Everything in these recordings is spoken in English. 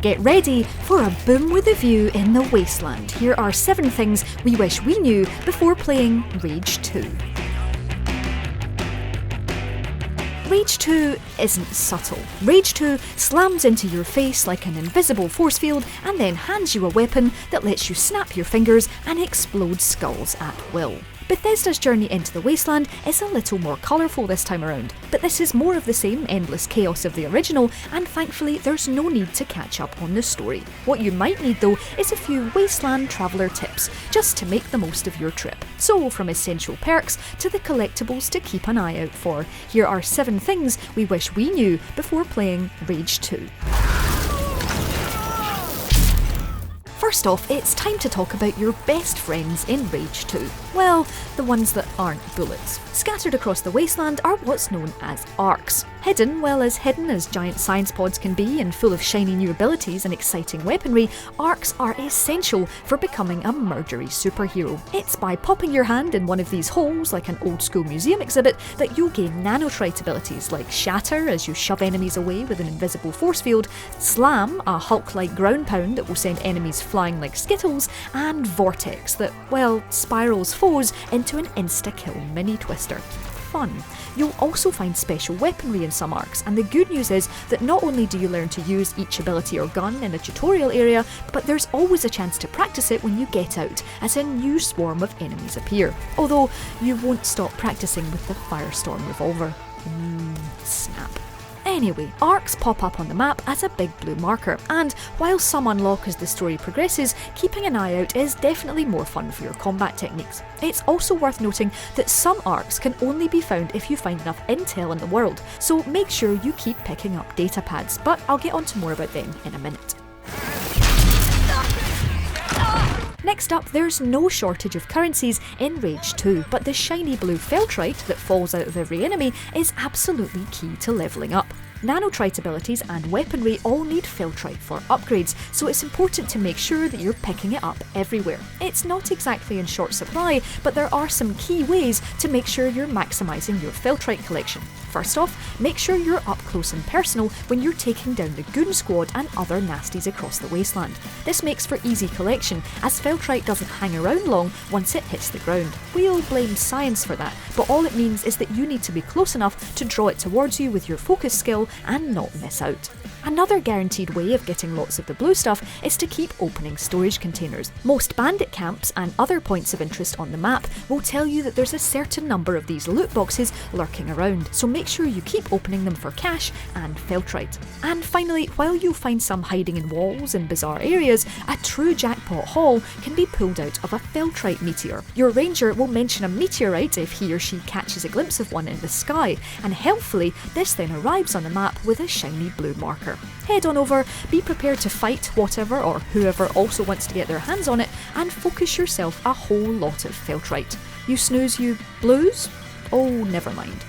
Get ready for a boom with a view in the wasteland. Here are 7 things we wish we knew before playing Rage 2. Rage 2 isn't subtle. Rage 2 slams into your face like an invisible force field and then hands you a weapon that lets you snap your fingers and explode skulls at will. Bethesda's journey into the wasteland is a little more colourful this time around, but this is more of the same endless chaos of the original, and thankfully there's no need to catch up on the story. What you might need though is a few wasteland traveller tips, just to make the most of your trip. So from essential perks to the collectibles to keep an eye out for, here are 7 things we wish we knew before playing Rage 2. First off, it's time to talk about your best friends in Rage 2. Well, the ones that aren't bullets. Scattered across the wasteland are what's known as arcs. Hidden as giant science pods can be and full of shiny new abilities and exciting weaponry, arcs are essential for becoming a murdery superhero. It's by popping your hand in one of these holes, like an old school museum exhibit, that you'll gain nanotrite abilities like Shatter as you shove enemies away with an invisible force field, Slam, a Hulk-like ground pound that will send enemies flying like Skittles, and Vortex that, well, spirals foes into an insta-kill mini-twister. Fun. You'll also find special weaponry in some arcs, and the good news is that not only do you learn to use each ability or gun in a tutorial area, but there's always a chance to practice it when you get out, as a new swarm of enemies appear. Although, you won't stop practicing with the Firestorm revolver. Snap. Anyway, arcs pop up on the map as a big blue marker, and while some unlock as the story progresses, keeping an eye out is definitely more fun for your combat techniques. It's also worth noting that some arcs can only be found if you find enough intel in the world, so make sure you keep picking up data pads, but I'll get onto more about them in a minute. Next up, there's no shortage of currencies in Rage 2, but the shiny blue Filtrate that falls out of every enemy is absolutely key to levelling up. Nanotrite abilities and weaponry all need Filtrate for upgrades, so it's important to make sure that you're picking it up everywhere. It's not exactly in short supply, but there are some key ways to make sure you're maximising your Filtrate collection. First off, make sure you're up close and personal when you're taking down the goon squad and other nasties across the wasteland. This makes for easy collection, as Filtrate doesn't hang around long once it hits the ground. We'll blame science for that, but all it means is that you need to be close enough to draw it towards you with your focus skill and not miss out. Another guaranteed way of getting lots of the blue stuff is to keep opening storage containers. Most bandit camps and other points of interest on the map will tell you that there's a certain number of these loot boxes lurking around, so make sure you keep opening them for cash and Filtrate. And finally, while you'll find some hiding in walls and bizarre areas, a true jackpot haul can be pulled out of a Filtrate meteor. Your ranger will mention a meteorite if he or she catches a glimpse of one in the sky, and helpfully this then arrives on the map with a shiny blue marker. Head on over, be prepared to fight whatever or whoever also wants to get their hands on it, and focus yourself a whole lot of Filtrate. You snooze, you blues? Oh, never mind.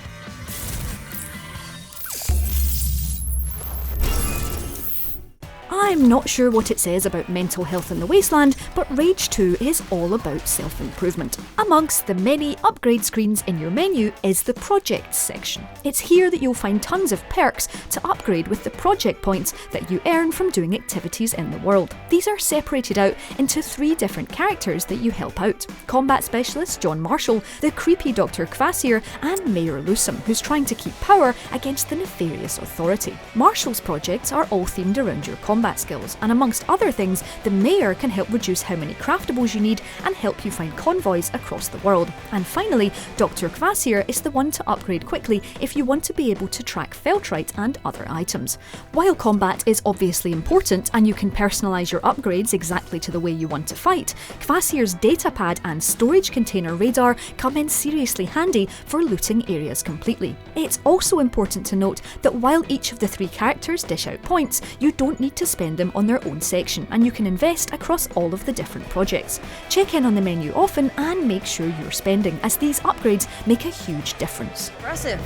I'm not sure what it says about mental health in the wasteland, but Rage 2 is all about self-improvement. Amongst the many upgrade screens in your menu is the Projects section. It's here that you'll find tons of perks to upgrade with the project points that you earn from doing activities in the world. These are separated out into 3 different characters that you help out. Combat Specialist John Marshall, the creepy Dr. Kvasir, and Mayor Lusum, who's trying to keep power against the nefarious authority. Marshall's projects are all themed around your combat skills, and amongst other things, the Mayor can help reduce how many craftables you need and help you find convoys across the world. And finally, Dr. Kvasir is the one to upgrade quickly if you want to be able to track Filtrate and other items. While combat is obviously important and you can personalise your upgrades exactly to the way you want to fight, Kvasir's datapad and storage container radar come in seriously handy for looting areas completely. It's also important to note that while each of the 3 characters dish out points, you don't need to spend them on their own section, and you can invest across all of the different projects. Check in on the menu often and make sure you're spending, as these upgrades make a huge difference. Impressive.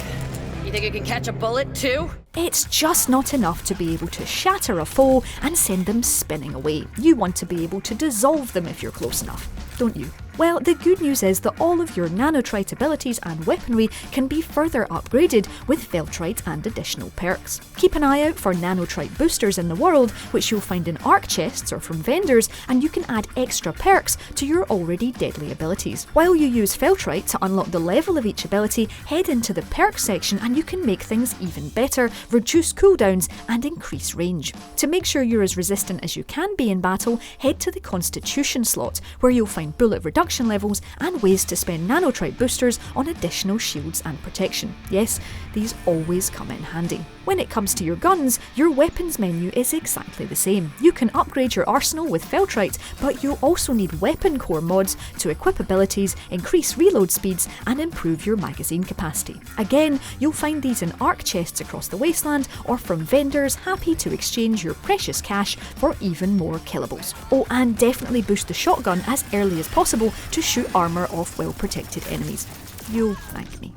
You think you can catch a bullet too? It's just not enough to be able to shatter a foe and send them spinning away. You want to be able to dissolve them if you're close enough, don't you? Well, the good news is that all of your nanotrite abilities and weaponry can be further upgraded with Filtrate and additional perks. Keep an eye out for nanotrite boosters in the world, which you'll find in arc chests or from vendors, and you can add extra perks to your already deadly abilities. While you use Filtrate to unlock the level of each ability, head into the perks section and you can make things even better, reduce cooldowns and increase range. To make sure you're as resistant as you can be in battle, head to the Constitution slot, where you'll find bullet reduction levels and ways to spend nanotrite boosters on additional shields and protection. Yes, these always come in handy. When it comes to your guns, your weapons menu is exactly the same. You can upgrade your arsenal with Filtrate, but you'll also need weapon core mods to equip abilities, increase reload speeds, and improve your magazine capacity. Again, you'll find these in arc chests across the wasteland or from vendors happy to exchange your precious cash for even more killables. Oh, and definitely boost the shotgun as early as possible to shoot armour off well-protected enemies. You'll thank me.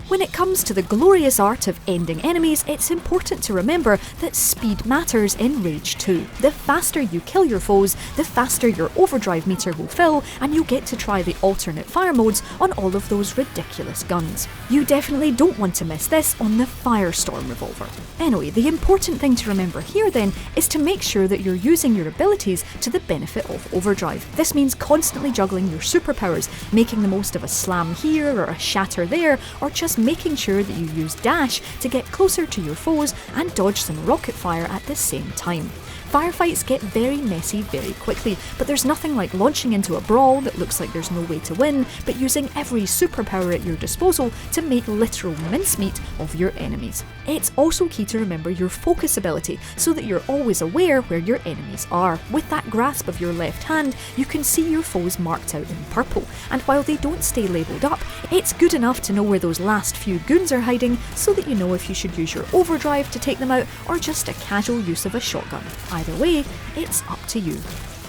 When it comes to the glorious art of ending enemies, it's important to remember that speed matters in Rage 2. The faster you kill your foes, the faster your overdrive meter will fill, and you'll get to try the alternate fire modes on all of those ridiculous guns. You definitely don't want to miss this on the Firestorm revolver. Anyway, the important thing to remember here then is to make sure that you're using your abilities to the benefit of overdrive. This means constantly juggling your superpowers, making the most of a slam here or a shatter there, or just making sure that you use dash to get closer to your foes and dodge some rocket fire at the same time. Firefights get very messy very quickly, but there's nothing like launching into a brawl that looks like there's no way to win, but using every superpower at your disposal to make literal mincemeat of your enemies. It's also key to remember your focus ability so that you're always aware where your enemies are. With that grasp of your left hand, you can see your foes marked out in purple, and while they don't stay labelled up, it's good enough to know where those last few goons are hiding so that you know if you should use your overdrive to take them out or just a casual use of a shotgun. Either way, it's up to you.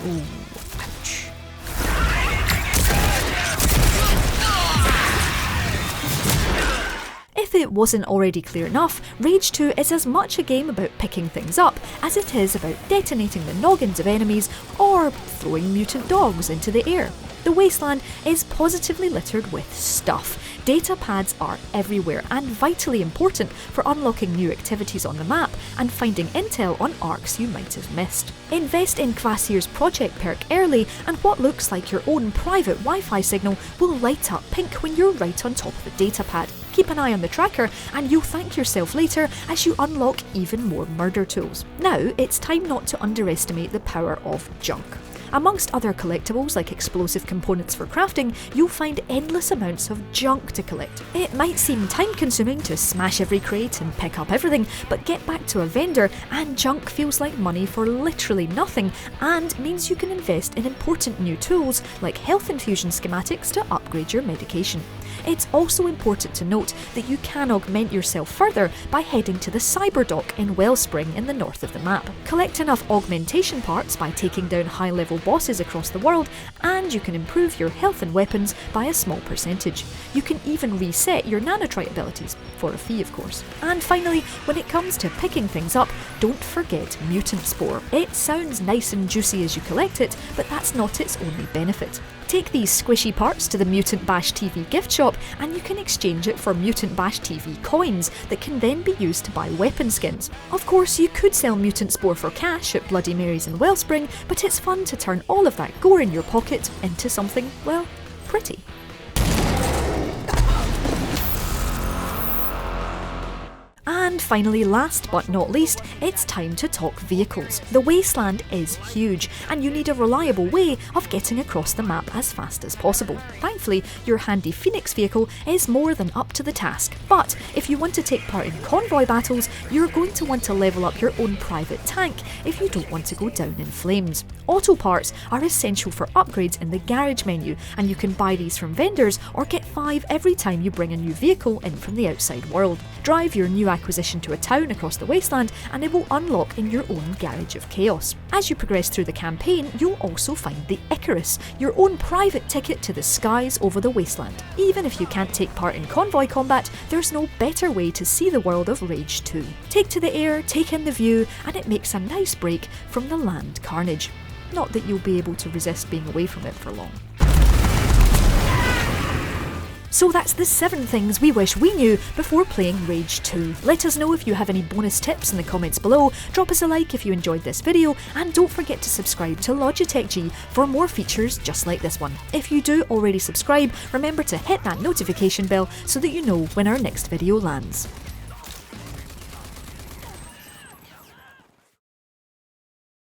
Ooh, ouch. If it wasn't already clear enough, Rage 2 is as much a game about picking things up as it is about detonating the noggins of enemies or throwing mutant dogs into the air. The wasteland is positively littered with stuff. Data pads are everywhere and vitally important for unlocking new activities on the map and finding intel on arcs you might have missed. Invest in Kvasir's project perk early and what looks like your own private Wi-Fi signal will light up pink when you're right on top of a data pad. Keep an eye on the tracker and you'll thank yourself later as you unlock even more murder tools. Now it's time not to underestimate the power of junk. Amongst other collectibles like explosive components for crafting, you'll find endless amounts of junk to collect. It might seem time consuming to smash every crate and pick up everything, but get back to a vendor and junk feels like money for literally nothing and means you can invest in important new tools like health infusion schematics to upgrade your medication. It's also important to note that you can augment yourself further by heading to the Cyberdock in Wellspring in the north of the map. Collect enough augmentation parts by taking down high-level bosses across the world, and you can improve your health and weapons by a small percentage. You can even reset your nanotrite abilities, for a fee of course. And finally, when it comes to picking things up, don't forget Mutant Spore. It sounds nice and juicy as you collect it, but that's not its only benefit. Take these squishy parts to the Mutant Bash TV gift shop and you can exchange it for Mutant Bash TV coins that can then be used to buy weapon skins. Of course, you could sell Mutant Spore for cash at Bloody Mary's in Wellspring, but it's fun to turn all of that gore in your pocket into something, well, pretty. And finally, last but not least, it's time to talk vehicles. The wasteland is huge, and you need a reliable way of getting across the map as fast as possible. Thankfully, your handy Phoenix vehicle is more than up to the task, but if you want to take part in convoy battles, you're going to want to level up your own private tank if you don't want to go down in flames. Auto parts are essential for upgrades in the garage menu, and you can buy these from vendors or get 5 every time you bring a new vehicle in from the outside world. Drive your new acquisition to a town across the wasteland and it will unlock in your own garage of chaos. As you progress through the campaign, you'll also find the Icarus, your own private ticket to the skies over the wasteland. Even if you can't take part in convoy combat, there's no better way to see the world of Rage 2. Take to the air, take in the view, and it makes a nice break from the land carnage. not that you'll be able to resist being away from it for long. So that's the 7 things we wish we knew before playing Rage 2. Let us know if you have any bonus tips in the comments below, drop us a like if you enjoyed this video, and don't forget to subscribe to Logitech G for more features just like this one. If you do already subscribe, remember to hit that notification bell so that you know when our next video lands.